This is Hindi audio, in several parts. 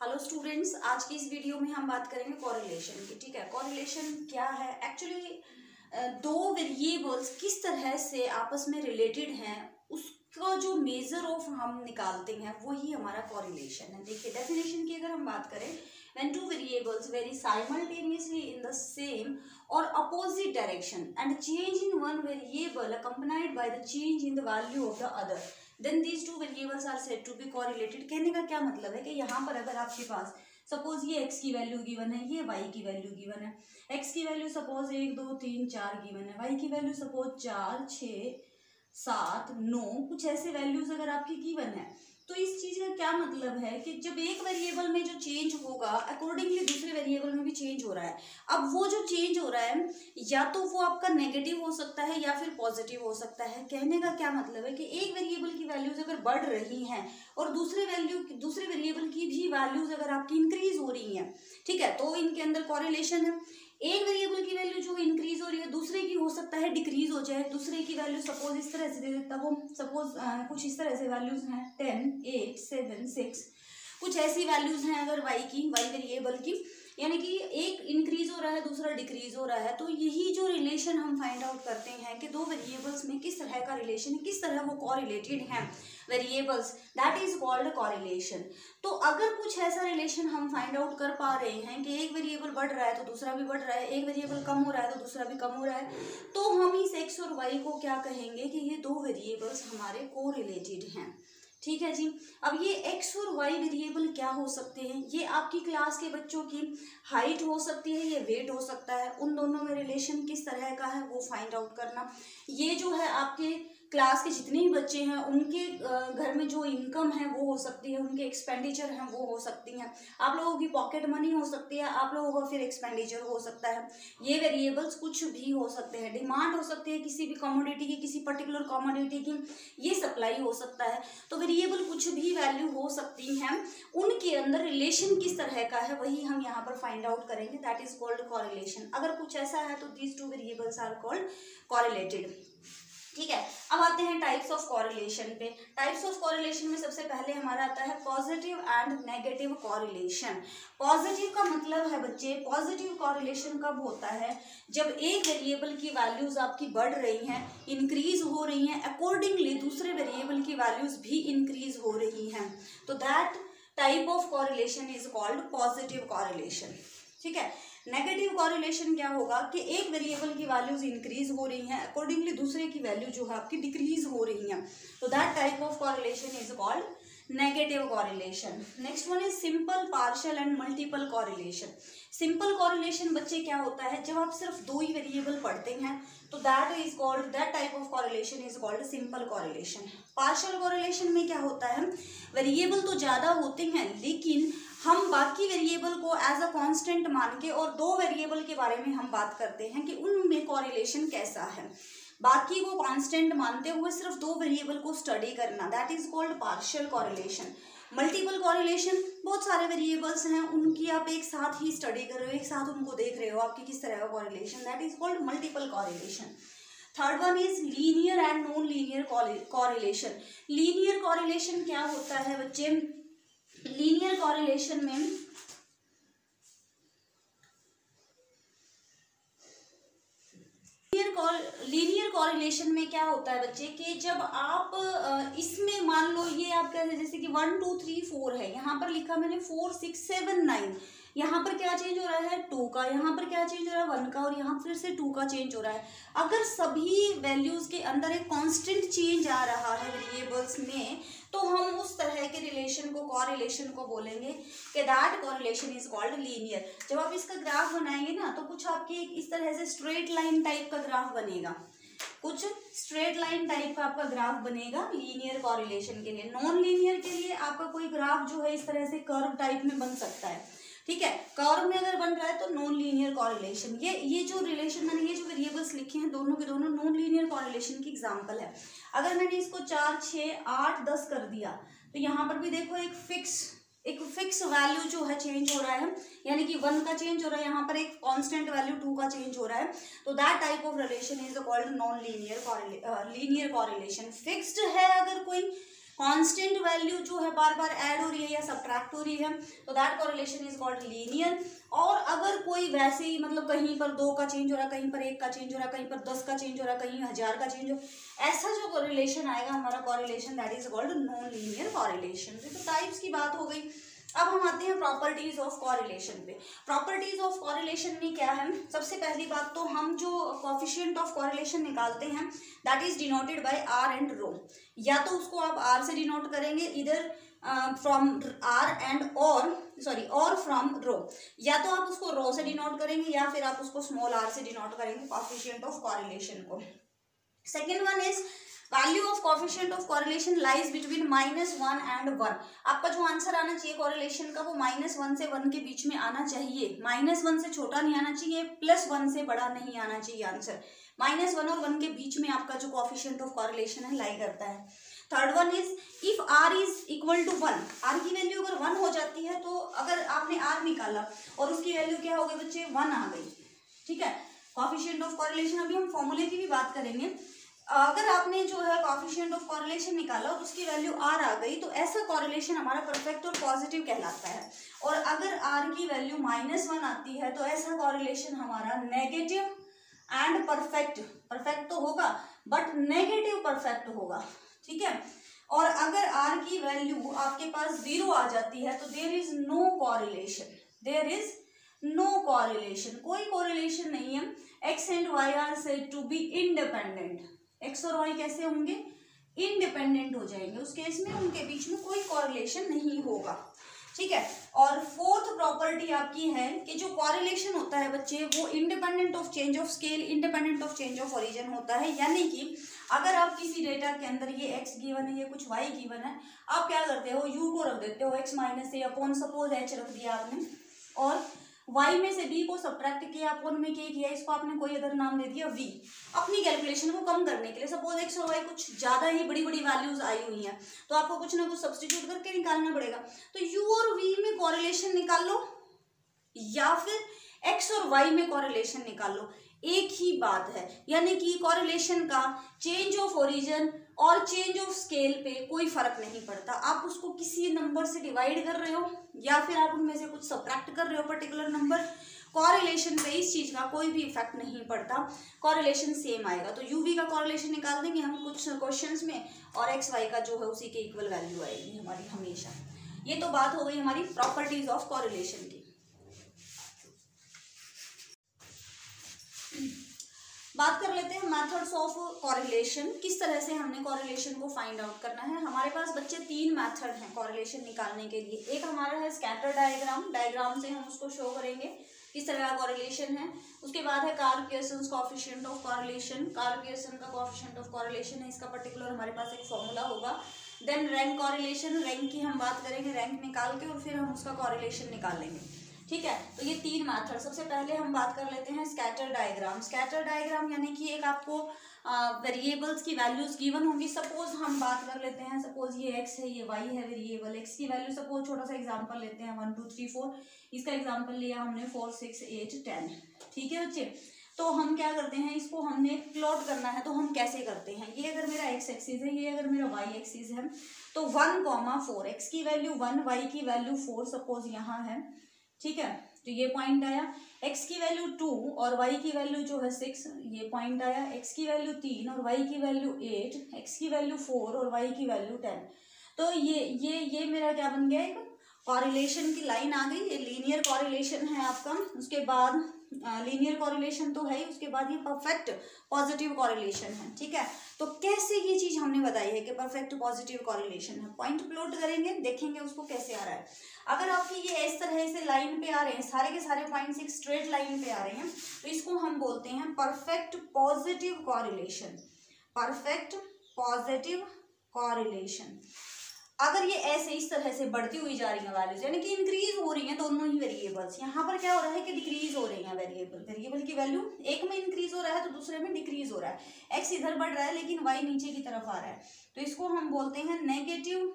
हेलो स्टूडेंट्स, आज की इस वीडियो में हम बात करेंगे कोरिलेशन की। ठीक है, कोरिलेशन क्या है? एक्चुअली दो वेरिएबल्स किस तरह से आपस में रिलेटेड हैं उसका जो मेजर ऑफ हम निकालते हैं वही हमारा कोरिलेशन है। देखिए डेफिनेशन की अगर हम बात करें, when two variables vary simultaneously in the same or opposite direction and change in one variable accompanied by the change in the value of the other, then these two variables are said to be correlated। कहने का क्या मतलब है कि यहाँ पर अगर आपके पास सपोज ये x की वैल्यू गिवन है, ये y की वैल्यू गिवन है। x की वैल्यू सपोज 1 2 3 4 गिवन है, y की वैल्यू सपोज 4 6 7 9, कुछ ऐसे वैल्यूज अगर आपकी गिवन है, तो इस चीज का क्या मतलब है कि जब एक वेरिएबल में जो चेंज होगा अकॉर्डिंगली दूसरे वेरिएबल में भी चेंज हो रहा है। अब वो जो चेंज हो रहा है या तो वो आपका नेगेटिव हो सकता है या फिर पॉजिटिव हो सकता है। कहने का क्या मतलब है कि एक वेरिएबल की वैल्यूज अगर बढ़ रही हैं और दूसरे वेरिएबल की भी वैल्यूज अगर आपकी इंक्रीज हो रही हैं, ठीक है, तो इनके अंदर कॉरिलेशन है। एक वेरिएबल की वैल्यू जो इंक्रीज हो रही है दूसरे की हो सकता है डिक्रीज हो जाए। दूसरे की वैल्यू सपोज इस तरह से दे देता हूँ, सपोज कुछ इस तरह से वैल्यूज हैं 10 8 7 6, कुछ ऐसी वैल्यूज हैं अगर y वेरिएबल की, यानी कि एक इंक्रीज हो रहा है दूसरा डिक्रीज हो रहा है। तो यही जो रिलेशन हम फाइंड आउट करते हैं कि दो वेरिएबल्स में किस तरह का रिलेशन है, किस तरह वो कोरिलेटेड हैं variables, that is called correlation. तो अगर कुछ ऐसा रिलेशन हम फाइंड आउट कर पा रहे हैं कि एक वेरिएबल बढ़ रहा है तो दूसरा भी बढ़ रहा है, एक वेरिएबल कम हो रहा है तो दूसरा भी कम हो रहा है, तो हम इस x और y को क्या कहेंगे कि ये दो वेरिएबल्स हमारे कोरिलेटेड हैं। ठीक है जी। अब ये x और y वेरिएबल क्या हो सकते हैं? ये आपकी क्लास के बच्चों की हाइट हो सकती है, ये वेट हो सकता है। उन दोनों में रिलेशन किस तरह का है वो फाइंड आउट करना। ये जो है आपके क्लास के जितने भी बच्चे हैं उनके घर में जो इनकम है वो हो सकती है, उनके एक्सपेंडिचर हैं वो हो सकती हैं। आप लोगों की पॉकेट मनी हो सकती है, आप लोगों का फिर एक्सपेंडिचर हो सकता है। ये वेरिएबल्स कुछ भी हो सकते हैं। डिमांड हो सकती है किसी भी कमोडिटी की, किसी पर्टिकुलर कमोडिटी की, ये सप्लाई हो सकता है। तो वेरिएबल कुछ भी वैल्यू हो सकती हैं, उनके अंदर रिलेशन किस तरह का है वही हम यहाँ पर फाइंड आउट करेंगे, दैट इज कॉल्ड कॉरिलेशन। अगर कुछ ऐसा है तो these two variables are called correlated. ठीक है, अब आते हैं टाइप्स ऑफ कॉरिलेशन पे। टाइप्स ऑफ कॉरिलेशन में सबसे पहले हमारा आता है positive and negative correlation. Positive का मतलब है बच्चे, पॉजिटिव कॉरिलेशन कब होता है? जब एक वेरिएबल की वैल्यूज आपकी बढ़ रही हैं, इंक्रीज हो रही हैं, अकॉर्डिंगली दूसरे वेरिएबल की वैल्यूज भी इंक्रीज हो रही हैं, तो that type of correlation is called positive correlation. ठीक है। नेगेटिव कॉरिलेशन क्या होगा कि एक वेरिएबल की वैल्यूज इंक्रीज हो रही हैं, अकॉर्डिंगली दूसरे की वैल्यू जो है आपकी डिक्रीज हो रही है, तो that type of correlation is called negative correlation. Next one is simple, partial and multiple correlation. Simple correlation बच्चे क्या होता है, जब आप सिर्फ दो ही वेरिएबल पढ़ते हैं तो that type of correlation is called simple correlation. Partial correlation में क्या होता है, वेरिएबल तो ज्यादा होते हैं लेकिन हम बाकी वेरिएबल को एज अ कांस्टेंट मान के और दो वेरिएबल के बारे में हम बात करते हैं कि उनमें कॉरिलेशन कैसा है। बाकी को कांस्टेंट मानते हुए सिर्फ दो वेरिएबल को स्टडी करना, that is called partial correlation. Multiple correlation, बहुत सारे वेरिएबल्स हैं उनकी आप एक साथ ही स्टडी कर रहे हो, एक साथ उनको देख रहे हो आपकी किस तरह का correlation, that is called multiple correlation. Third one is linear and non linear correlation. Linear correlation क्या होता है बच्चे? लीनियर कॉरिलेशन में लीनियर कॉरिलेशन में क्या होता है बच्चे कि जब आप इसमें मान लो ये आप कहते हैं जैसे कि 1 2 3 4 है, यहाँ पर लिखा मैंने 4 6 7 9, यहाँ पर क्या चेंज हो रहा है 2 का, यहाँ पर क्या चेंज हो रहा है 1 का, और यहाँ फिर से 2 का चेंज हो रहा है। अगर सभी वैल्यूज के अंदर एक कांस्टेंट चेंज आ रहा है वेरिएबल्स में, तो हम उस तरह के रिलेशन को, कॉरिलेशन को बोलेंगे कि that correlation is called linear. जब आप इसका ग्राफ बनाएंगे ना तो कुछ आपके इस तरह से स्ट्रेट लाइन टाइप का ग्राफ बनेगा, कुछ स्ट्रेट लाइन टाइप का आपका ग्राफ बनेगा लीनियर कॉरिलेशन के लिए। नॉन लीनियर के लिए आपका कोई ग्राफ जो है इस तरह से कर्व टाइप में बन सकता है। ठीक है, कर्व में अगर बन रहा है तो नॉन लीनियर कॉरिलेशन। ये जो रिलेशन मैंने, ये जो वेरिएबल्स लिखे हैं दोनों के दोनों नॉन लीनियर कॉरिलेशन की एग्जांपल है। अगर मैंने इसको 4 6 8 10 कर दिया तो यहाँ पर भी देखो एक फिक्स वैल्यू जो है चेंज हो रहा है, यानी कि 1 का चेंज हो रहा है, यहाँ पर एक कांस्टेंट वैल्यू 2 का चेंज हो रहा है, तो that type of relation is called non linear correlation. Fixed है अगर कोई कांस्टेंट वैल्यू जो है बार बार ऐड हो रही है या सब्ट्रैक्ट हो रही है, तो that correlation is called linear. और अगर कोई वैसे ही मतलब कहीं पर 2 का चेंज हो रहा है, कहीं पर 1 का चेंज हो रहा है, कहीं पर 10 का चेंज हो रहा है, कहीं 1000 का चेंज हो, ऐसा जो कोरिलेशन आएगा हमारा correlation, that is called non linear correlation. तो टाइप्स की बात हो गई। अब हम आते हैं प्रॉपर्टीज ऑफ कोरिलेशन पे। प्रॉपर्टीज ऑफ कोरिलेशन में क्या है, सबसे पहली बात तो हम जो कोएफिशिएंट ऑफ कोरिलेशन निकालते हैं that is denoted by R and rho. या तो उसको आप आर से डिनोट करेंगे, इधर फ्रॉम आर एंड और फ्रॉम रो, या तो आप उसको रो से डिनोट करेंगे या फिर आप उसको स्मॉल आर से डिनोट करेंगे कोएफिशिएंट ऑफ कोरिलेशन को। Second one is value of coefficient of correlation lies between -1 and 1। आपका जो आंसर आना चाहिए कोरिलेशन का वो -1 से 1 के बीच में आना चाहिए। -1 से छोटा नहीं आना चाहिए, +1 से बड़ा नहीं आना चाहिए आंसर। -1 और 1 के बीच में आपका जो कोएफिशिएंट ऑफ कोरिलेशन है लाई करता है। Third one is if r is equal to 1, r की वैल्यू अगर 1 हो जाती है, तो अगर आपने r निकाला और उसकी वैल्यू क्या हो गई बच्चे, 1 आ गई, ठीक है। कोएफिशिएंट ऑफ कोरिलेशन, अभी हम फॉर्मूले की भी बात करेंगे। अगर आपने जो है कोएफिशिएंट ऑफ कोरिलेशन निकाला और उसकी वैल्यू r आ गई, तो ऐसा कोरिलेशन हमारा परफेक्ट और पॉजिटिव कहलाता है। और अगर r की वैल्यू -1 आती है तो ऐसा कोरिलेशन हमारा नेगेटिव एंड परफेक्ट तो होगा बट नेगेटिव परफेक्ट होगा, ठीक है। और अगर r की वैल्यू आपके पास 0 आ जाती है तो देयर इज नो कोरिलेशन, कोई कोरिलेशन नहीं है। x and y are said to be independent. x और y कैसे होंगे, इंडिपेंडेंट हो जाएंगे, उस केस में उनके बीच में कोई कोरिलेशन नहीं होगा, ठीक है। और फोर्थ प्रॉपर्टी आपकी है कि जो कोरिलेशन होता है बच्चे वो independent of change of scale, independent of change of origin होता है। यानी कि अगर आप किसी डेटा के अंदर ये x गिवन है, ये कुछ y गिवन है, आप क्या करते हो, u को रख देते हो x माइनस से, अपॉन सपोज h रख दिया आपने, और y में से b को सब्ट्रैक्ट किया, अपॉन में k किया, इसको आपने कोई अदर नाम दे दिया v, अपनी कैलकुलेशन को कम करने के लिए। सपोज x और y कुछ ज्यादा ही बड़ी बड़ी वैल्यूज आई हुई हैं, तो आपको कुछ ना कुछ सब्स्टिट्यूट करके निकालना पड़ेगा। तो u और v में कोरिलेशन निकाल लो या फिर x और y में कोरिलेशन निकाल लो, एक ही बात है। यानी कि कोरिलेशन का चेंज ऑफ ओरिजिन और चेंज ऑफ स्केल पे कोई फर्क नहीं पड़ता। आप उसको किसी नंबर से डिवाइड कर रहे हो या फिर आप उनमें से कुछ सब्ट्रैक्ट कर रहे हो पर्टिकुलर नंबर, कोरिलेशन पे इस चीज का कोई भी इफेक्ट नहीं पड़ता, कोरिलेशन सेम आएगा। तो यूवी का कोरिलेशन निकाल देंगे हम कुछ क्वेश्चंस में, और एक्स वाई का जो है उसी के इक्वल वैल्यू आएगी हमारी हमेशा। ये तो बात हो गई हमारी प्रॉपर्टीज ऑफ कोरिलेशन की। बात कर लेते हैं मेथड्स ऑफ कोरिलेशन, किस तरह से हमने कोरिलेशन को फाइंड आउट करना है। हमारे पास बच्चे 3 मेथड हैं कोरिलेशन निकालने के लिए। एक हमारा है स्कैटर डायग्राम से हम उसको शो करेंगे किस तरह का कोरिलेशन है। उसके बाद है Karl Pearson coefficient of correlation, Karl Pearson का कोएफिशिएंट ऑफ कोरिलेशन है, इसका पर्टिकुलर हमारे पास एक फॉर्मूला होगा। देन रैंक कोरिलेशन, रैंक की हम बात करेंगे, रैंक निकाल के और फिर हम उसका कोरिलेशन निकाल लेंगे, ठीक है। तो ये 3 मेथड। सबसे पहले हम बात कर लेते हैं स्कैटर डायग्राम। स्कैटर डायग्राम यानी कि एक आपको वेरिएबल्स की वैल्यूज गिवन होंगी। सपोज हम बात कर लेते हैं, सपोज ये x है, ये y है, वेरिएबल x की वैल्यू सपोज छोटा सा एग्जांपल लेते हैं 1 2 3 4, इसका एग्जांपल लिया हमने 4 6 8 10, ठीक है बच्चे। तो हम क्या करते हैं, इसको हमने प्लॉट करना है, तो हम कैसे करते हैं, ये अगर मेरा x एक्सिस है, ये अगर मेरा y एक्सिस है, तो 1,4 x की वैल्यू 1, y की वैल्यू 4 सपोज यहाँ है, ठीक है। तो ये पॉइंट आया, x की वैल्यू 2 और y की वैल्यू जो है 6, ये पॉइंट आया, x की वैल्यू 3 और y की वैल्यू 8, x की वैल्यू 4 और y की वैल्यू 10। तो ये मेरा क्या बन गया, एक कोरिलेशन की लाइन आ गई। ये लीनियर कोरिलेशन है आपका। उसके बाद लीनियर कोरिलेशन तो है ही, उसके बाद ये परफेक्ट पॉजिटिव कोरिलेशन है, ठीक है। तो कैसे ये चीज हमने बताई है कि परफेक्ट पॉजिटिव कोरिलेशन है, पॉइंट प्लॉट करेंगे, देखेंगे उसको कैसे आ रहा है। अगर आपकी ये इस तरह से लाइन पे आ रहे हैं, सारे के सारे पॉइंट्स एक स्ट्रेट लाइन पे आ रहे हैं, तो इसको हम बोलते हैं perfect positive correlation, perfect positive correlation. अगर ये ऐसे इस तरह से बढ़ती हुई जा रही है वैल्यूज, यानी कि इंक्रीज हो रही हैं दोनों ही वेरिएबल्स, यहाँ पर क्या हो रहा है कि डिक्रीज हो रही है वेरिएबल की वैल्यू, एक में इंक्रीज हो रहा है तो दूसरे में डिक्रीज हो रहा है। एक्स इधर बढ़ रहा है लेकिन वाई नीचे की तरफ आ रहा है, तो इसको हम बोलते हैं नेगेटिव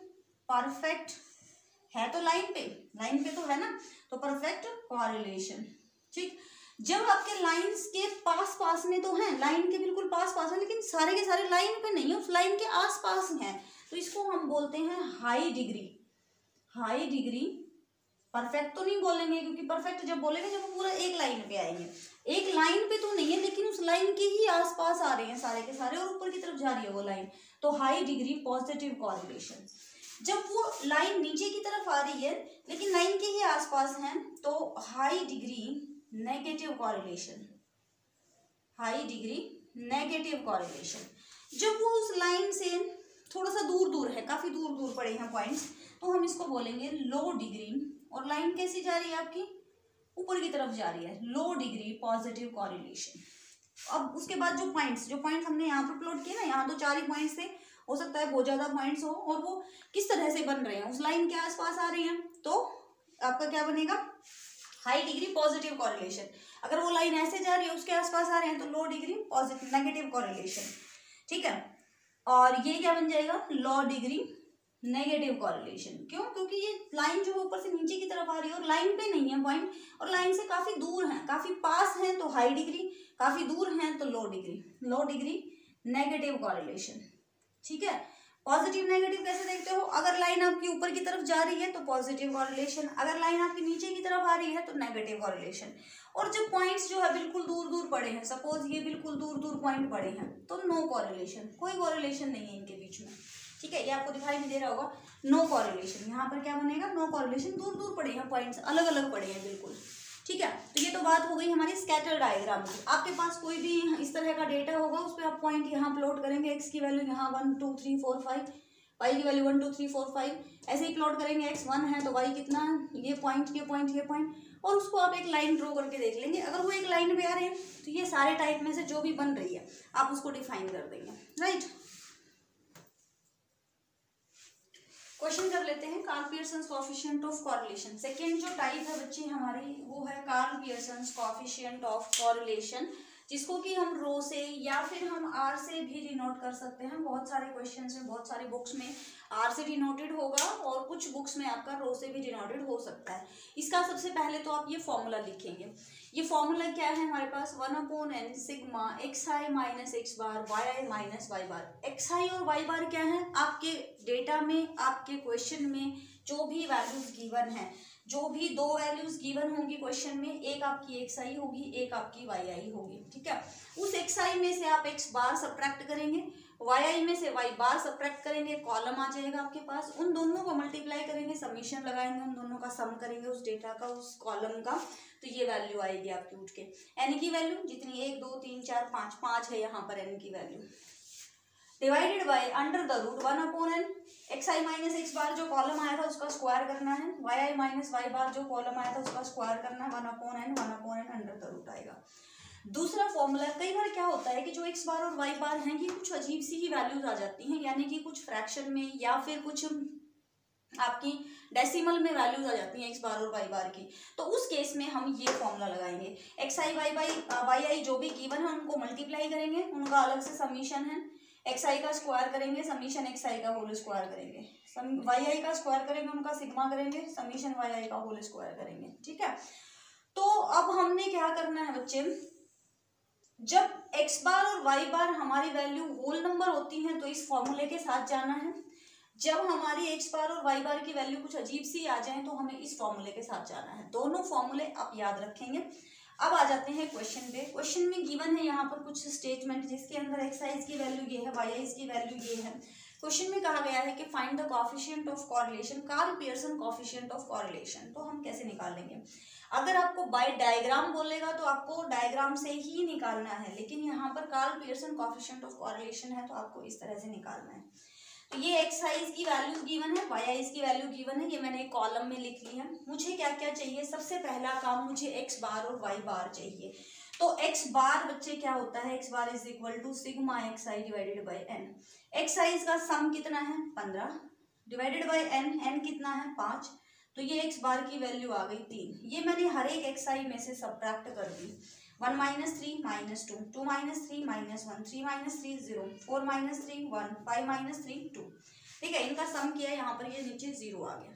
परफेक्ट, है तो लाइन पे तो है ना, तो परफेक्ट कोरिलेशन, ठीक। जब आपके लाइंस के पास पास में तो हैं, लाइन के बिल्कुल पास पास है, लेकिन सारे के सारे लाइन पे नहीं है, उस लाइन के आस पास हैं, तो इसको हम बोलते हैं high degree. High degree, perfect तो नहीं बोलेंगे क्योंकि परफेक्ट जब बोलेंगे जब वो पूरा एक लाइन पे आएंगे, एक लाइन पे तो नहीं है लेकिन उस लाइन के ही आसपास आ रहे हैं सारे के सारे और ऊपर की तरफ जा रही है वो लाइन, तो हाई डिग्री पॉजिटिव कॉरिलेशन। जब वो लाइन नीचे की तरफ आ रही है लेकिन लाइन के ही आसपास है तो high degree negative correlation. High degree negative correlation. जब वो उस लाइन से थोड़ा सा दूर दूर है, काफी दूर दूर पड़े हैं पॉइंट्स, तो हम इसको बोलेंगे लो डिग्री। और लाइन कैसी जा रही है आपकी, ऊपर की तरफ जा रही है, लो डिग्री पॉजिटिव कॉरिलेशन। अब उसके बाद जो पॉइंट्स हमने यहाँ पर प्लॉट किए ना, यहाँ तो 4 ही पॉइंट्स थे, हो सकता है बहुत ज्यादा पॉइंट्स हो, और वो किस तरह से बन रहे हैं, उस लाइन के आसपास आ रहे हैं, तो आपका क्या बनेगा, हाई डिग्री पॉजिटिव कॉरिलेशन। अगर वो लाइन ऐसे जा रही है उसके आसपास आ रहे हैं तो लो डिग्री पॉजिटिव नेगेटिव कॉरिलेशन, ठीक है। और ये क्या बन जाएगा, लो डिग्री नेगेटिव कॉरिलेशन। क्यों, क्योंकि ये लाइन जो ऊपर से नीचे की तरफ आ रही है और लाइन पे नहीं है पॉइंट, और लाइन से काफी दूर है, काफी पास है तो हाई डिग्री, काफी दूर है तो लो डिग्री नेगेटिव कॉरिलेशन, ठीक है। पॉजिटिव नेगेटिव कैसे देखते हो, अगर लाइन आपकी ऊपर की तरफ जा रही है तो पॉजिटिव कॉरिलेशन, अगर लाइन आपकी नीचे की तरफ आ रही है तो नेगेटिव कॉरिलेशन। और जब पॉइंट्स जो है बिल्कुल दूर दूर पड़े हैं, सपोज ये बिल्कुल दूर दूर पॉइंट पड़े हैं, तो नो कॉरिलेशन, कोई कॉरिलेशन नहीं है इनके बीच में, ठीक है। ये आपको दिखाई नहीं दे रहा होगा, नो कॉरिलेशन। यहाँ पर क्या बनेगा, नो कॉरिलेशन, दूर दूर पड़े हैं पॉइंट्स, अलग अलग पड़े हैं बिल्कुल, ठीक है। तो ये तो बात हो गई हमारी स्कैटर डायग्राम की। आपके पास कोई भी इस तरह का डेटा होगा, उस पर आप पॉइंट यहाँ प्लॉट करेंगे, एक्स की वैल्यू यहाँ 1 2 3 4 5, वाई की वैल्यू 1 2 3 4 5, ऐसे ही प्लॉट करेंगे, एक्स 1 है तो वाई कितना है, ये पॉइंट ये पॉइंट ये पॉइंट, और उसको आप एक लाइन ड्रॉ करके देख लेंगे। अगर वो एक लाइन पे आ रहे हैं तो ये सारे टाइप में से जो भी बन रही है आप उसको डिफाइन कर देंगे, राइट। क्वेश्चन कर लेते हैं, Karl Pearson's coefficient of correlation. Second जो टाइप है बच्चे हमारी वो है Karl Pearson's coefficient of correlation, जिसको कि हम रो से या फिर हम आर से भी डिनोट कर सकते हैं। बहुत सारे क्वेश्चंस में, बहुत सारे बुक्स में आर से डिनोटेड होगा और कुछ बुक्स में आपका रो से भी डिनोटेड हो सकता है। इसका सबसे पहले तो आप ये फॉर्मूला लिखेंगे। ये फॉर्मूला क्या है हमारे पास, 1/n sigma xi minus x बार yi माइनस y बार। xi और y बार क्या है, आपके डेटा में, आपके क्वेश्चन में जो भी वैल्यूज गिवन है, जो भी 2 वैल्यूज गिवन होंगी क्वेश्चन में, एक आपकी xi होगी, एक आपकी yi होगी, ठीक है। उस xi में से आप x बार सब्ट्रैक्ट करेंगे, yi में से y बार सब्ट्रैक्ट करेंगे, कॉलम आ जाएगा आपके पास, उन दोनों को मल्टीप्लाई करेंगे, समीशन लगाएंगे, उन दोनों का सम करेंगे उस डेटा का, उस कॉलम का, तो ये वैल्यू आएगी आपकी उठ के। n की वैल्यू जितनी 1 2 3 4 5 है यहाँ पर n की value, divided by under the root 1/n xi minus x bar जो कॉलम आया था उसका स्क्वायर करना है, yi माइनस y बार जो कॉलम आया था उसका स्क्वायर करना है, 1/n अंडर द रूट आएगा। दूसरा फॉर्मूला, कई बार क्या होता है कि जो x बार और y बार हैं ये कुछ अजीब सी ही वैल्यूज आ जाती हैं, यानी कि कुछ फ्रैक्शन में या फिर कुछ आपकी डेसिमल में वैल्यूज आ जाती हैं x बार और y बार की, तो उस केस में हम ये फॉर्मूला लगाएंगे, xi yi जो भी गिवन है उनको मल्टीप्लाई करेंगे, उनका अलग से समीशन है, xi का स्क्वायर करेंगे, समीशन xi का होल स्क्वायर करेंगे, yi का स्क्वायर करेंगे, उनका सिग्मा करेंगे, समीशन yi का होल स्क्वायर करेंगे, ठीक है। तो अब हमने क्या करना है बच्चे, जब x बार और y बार हमारी वैल्यू होल नंबर होती हैं तो इस फॉर्मूले के साथ जाना है, जब हमारी x बार और y बार की वैल्यू कुछ अजीब सी आ जाए तो हमें इस फॉर्मूले के साथ जाना है। दोनों फॉर्मूले आप याद रखेंगे। अब आ जाते हैं क्वेश्चन पे। क्वेश्चन में गिवन है यहाँ पर कुछ स्टेटमेंट जिसके अंदर xi की वैल्यू ये है, yi की वैल्यू ये है। क्वेश्चन में कहा गया है कि find the coefficient of correlation, Karl Pearson coefficient of correlation. तो हम कैसे निकालेंगे, अगर आपको बाय डायग्राम बोलेगा तो आपको डायग्राम से ही निकालना है, लेकिन यहाँ पर Karl Pearson coefficient of correlation है तो आपको इस तरह से निकालना है। तो ये xi की वैल्यू गिवन है, yi की वैल्यू गिवन है, ये मैंने एक कॉलम में लिख ली है। मुझे क्या क्या चाहिए, सबसे पहला काम मुझे x बार और y बार चाहिए। तो x बार बच्चे क्या होता है, x bar is equal to sigma xi divided by n। xi का सम कितना है 15 डिवाइडेड बाय n कितना है 5, तो ये x बार की वैल्यू आ गई 3। ये मैंने हर एक xi में से सब्ट्रैक्ट कर दी, 1 minus 3 minus 2, 2 minus 3 minus 1, 3 minus 3 0, 4 minus 3 1, 5 minus 3 2, ठीक है। इनका सम किया, यहाँ पर ये नीचे 0 आ गया।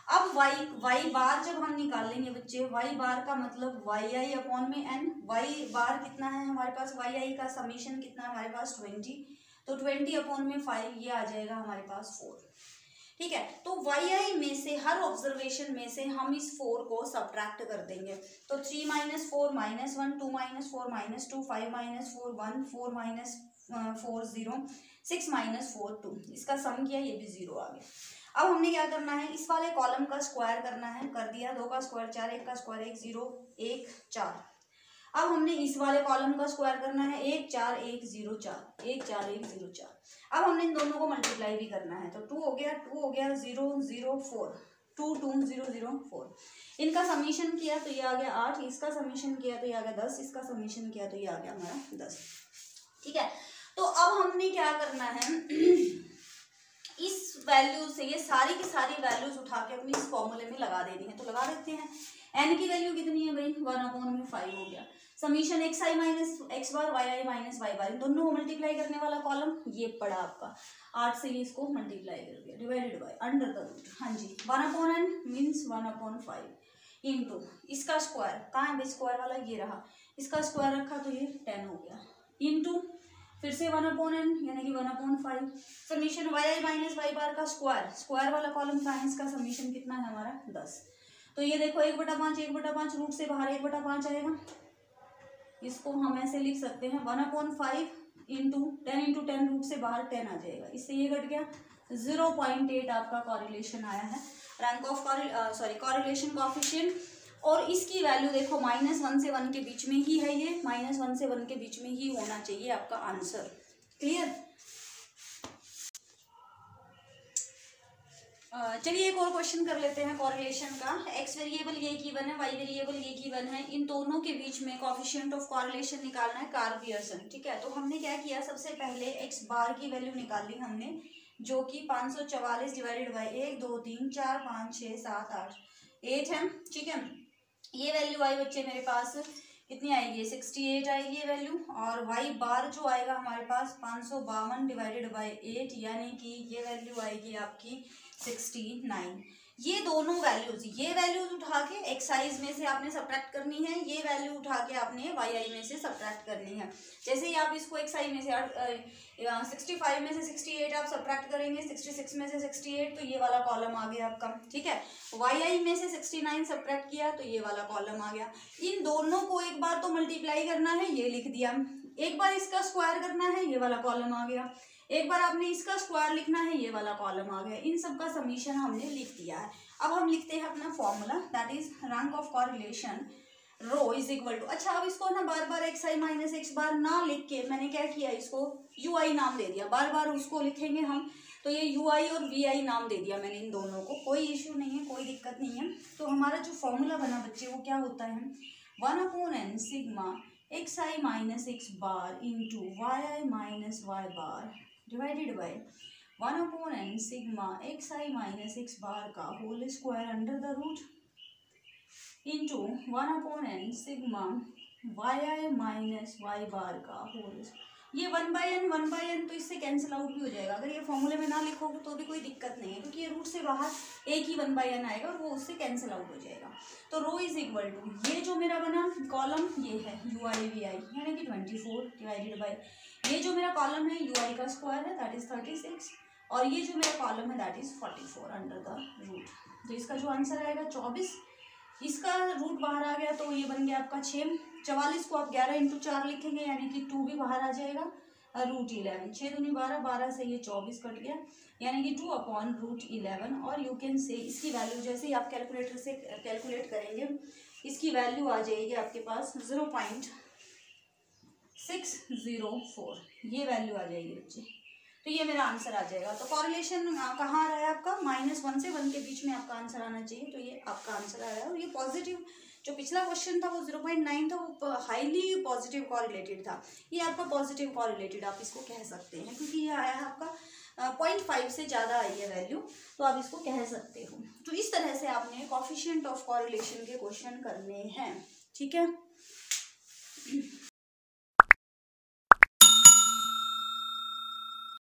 अब वाई बार जब हम निकालेंगे बच्चे, वाई बार का मतलब वाई आई अपॉन में एन। वाई बार कितना है हमारे पास, वाई आई का समीशन कितना है हमारे पास 20, तो 20 अपॉन में 5, ये आ जाएगा हमारे पास 4। ठीक है, तो वाई आई में से हर ऑब्जर्वेशन में से हम इस 4 को सब्ट्रैक्ट कर देंगे। तो 3 - 4 - 1, 2 - 4 - 2, 5 - 4 1, 4 - 4 0, 6 - 4 2, इसका सम किया, ये भी 0 आ गया। अब हमने क्या करना है, इस वाले कॉलम का स्क्वायर करना है, कर दिया। 2 का स्क्वायर 4, 1 का स्क्वायर 1, 0 1 4। अब हमने इस वाले कॉलम का स्क्वायर करना है, 1 4 1 0 4, 1 4 1 0 4। अब हमने इन दोनों को मल्टीप्लाई भी करना है, तो 2 हो गया 0 0 4, 2 2 0 0 4। इनका समीशन किया तो ये आ गया 8, इसका समीशन किया तो ये आ गया 10, इसका समीशन किया तो ये आ गया हमारा 10। ठीक है, तो अब हमने क्या करना है इस वैल्यू से ये सारी की सारी वैल्यूज उठा के अपनी इस फॉर्मूले में लगा देनी है, तो लगा देते हैं। एन की वैल्यू कितनी है भाई, 1/5 हो गया। Summation x I minus x bar Y I minus Y बार, इन दोनों को मल्टीप्लाई करने वाला कॉलम ये पड़ा आपका 8 से, ये इसको मल्टीप्लाई कर दिया, divided by under the root. हाँ जी, 1/n मीन्स 1/5 इंटू इसका स्क्वायर, कहाँ है भाई स्क्वायर वाला, ये रहा, इसका स्क्वायर रखा तो ये 10 हो गया, इंटू फिर से 1/n यानी कि 1/5 summation Y I minus Y bar का स्क्वायर, स्क्वायर वाला कॉलम का है, इसका समीशन कितना है हमारा 10। तो ये देखो 1/5 1/5 रूट से बाहर 1/5 आएगा, इसको हम ऐसे लिख सकते हैं 1/5 इंटू 10 × 10 रूट से बाहर 10 आ जाएगा, इससे ये घट गया 0.8 आपका कॉरिलेशन आया है, रैंक ऑफ कॉरिलेशन कोएफिशिएंट। और इसकी वैल्यू देखो -1 से 1 के बीच में ही है, ये -1 से 1 के बीच में ही होना चाहिए आपका आंसर। क्लियर। चलिए एक और क्वेश्चन कर लेते हैं कॉरिलेशन का। एक्स वेरिएबल ये गिवन है, वाई वेरिएबल ये गिवन है, इन दोनों के बीच में कोएफिशिएंट ऑफ कॉरिलेशन निकालना है, कार्ल पियर्सन। ठीक है, तो हमने क्या किया, सबसे पहले एक्स बार की वैल्यू निकाली हमने, जो कि 544 डिवाइडेड बाई 1 2 3 4 5 6 7 8 8 है। ठीक है, ये वैल्यू आई बच्चे मेरे पास कितनी आएगी, 68 आएगी ये वैल्यू। और वाई बार जो आएगा हमारे पास 552 डिवाइडेड बाई 8, यानी कि ये वैल्यू आएगी आपकी 69। ये दोनों वैल्यूज, ये वैल्यूज उठा के एक्साइज में से आपने सब्ट्रैक्ट करनी है, ये वैल्यू उठा के आपने वाई आई में से सब्ट्रैक्ट करनी है। जैसे ही आप इसको एक्साइज में से 65 में से 68 आप सब्ट्रैक्ट करेंगे, 66 में से 68, तो ये वाला कॉलम आ गया आपका। ठीक है, वाई आई में से 69 सब्ट्रैक्ट किया तो ये वाला कॉलम आ गया। इन दोनों को एक बार तो मल्टीप्लाई करना है, ये लिख दिया, एक बार इसका स्क्वायर करना है, ये वाला कॉलम आ गया, एक बार आपने इसका स्क्वायर लिखना है, ये वाला कॉलम आ गया। इन सब का समीशन हमने लिख दिया है। अब हम लिखते हैं अपना formula, that is rank of correlation rho is equal to, अच्छा अब इसको ना बार बार एक्स आई माइनस एक्स बार ना लिख के मैंने क्या किया, इसको यू आई नाम दे दिया, बार बार उसको लिखेंगे हम, तो ये यू आई और वी आई नाम दे दिया मैंने इन दोनों को, कोई इश्यू नहीं है, कोई दिक्कत नहीं है। तो हमारा जो फॉर्मूला बना बच्चे वो क्या होता है, 1/n sigma X I minus x bar into Y I minus Y bar divided by 1/n sigma X I minus x bar का whole square under the root into 1/n sigma Y I minus Y bar का होल। ये 1/n तो इससे कैंसिल आउट भी हो जाएगा, अगर ये फॉर्मूले में ना लिखोगे तो भी कोई दिक्कत नहीं है, क्योंकि ये रूट से बाहर एक ही 1/n आएगा और वो उससे कैंसिल आउट हो जाएगा। तो रो इज इक्वल टू, ये जो मेरा बना कॉलम ये है यू आई वी आई यानी कि 24 डिवाइडेड बाई, ये जो मेरा कॉलम है यू आई का स्क्वायर है दैट इज 36, और ये जो मेरा कॉलम है that is 44 under the root. तो इसका जो आंसर आएगा 24, इसका रूट बाहर आ गया तो ये बन गया आपका 6। 44 को आप 11 × 4 लिखेंगे यानी कि 2 भी बाहर आ जाएगा, रूट 11, 6 दूनी 12, 12 से ये 24 कट गया यानी कि 2/√11। और यू कैन से इसकी वैल्यू जैसे ही आप कैलकुलेटर से कैलकुलेट करेंगे इसकी वैल्यू आ जाएगी आपके पास 0.604, ये वैल्यू आ जाएगी बच्चे। तो ये मेरा आंसर आ जाएगा। तो कॉरिलेशन कहाँ आ रहा है आपका, -1 से 1 के बीच में आपका आंसर आना चाहिए, तो ये आपका आंसर आ रहा है। और ये पॉजिटिव, जो पिछला क्वेश्चन था वो 0.9 था, वो हाईली पॉजिटिव कॉरिलेटेड था, ये आपका पॉजिटिव कॉरिलेटेड आप इसको कह सकते हैं, क्योंकि ये आया है आपका 0.5 से ज़्यादा आई है वैल्यू, तो आप इसको कह सकते हो। तो इस तरह से आपने कोएफिशिएंट ऑफ कॉरिलेशन के क्वेश्चन करने हैं। ठीक है।